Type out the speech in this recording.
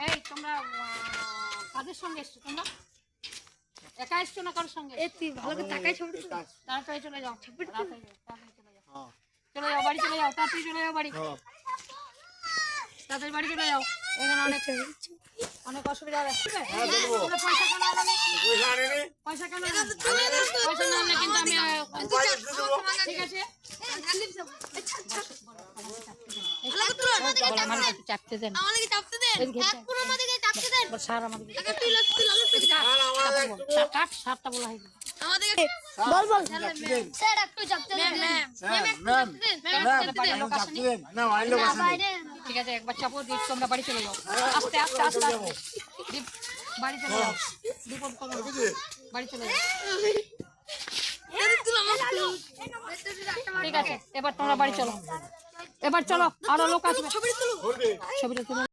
এই তোমরা কাদের সঙ্গে এসছো? তোমরা একা এসছো না কারোর সঙ্গে? ভালো করে তাকাই ছবি তাড়াতাড়ি চলে যাও, চলে যাও বাড়ি, চলে যাও, তাড়াতাড়ি চলে যাও বাড়ি, তাড়াতাড়ি বাড়ি চলে যাও। এখানে অনেক অসুবিধা হবে। পয়সা কেন আননি? পয়সা কেন আননি? পয়সা না আনলে কিন্তু আমি ঠিক আছে চাপতে দেন, সার আমাদের কাট সারটা বলা হয়েছে। বল বল ঠিক আছে একবার চাপো দিয়ে তোমরা বাড়ি চলে যাও, আস্তে আস্তে আস্তে আস্তে বাড়ি চলে যাও, বিপদ করো না, বাড়ি চলে যাও। ঠিক আছে এবার তোমরা বাড়ি চলো, এবার চলো, আরো লোক আসবে। ছবিটা তুলো।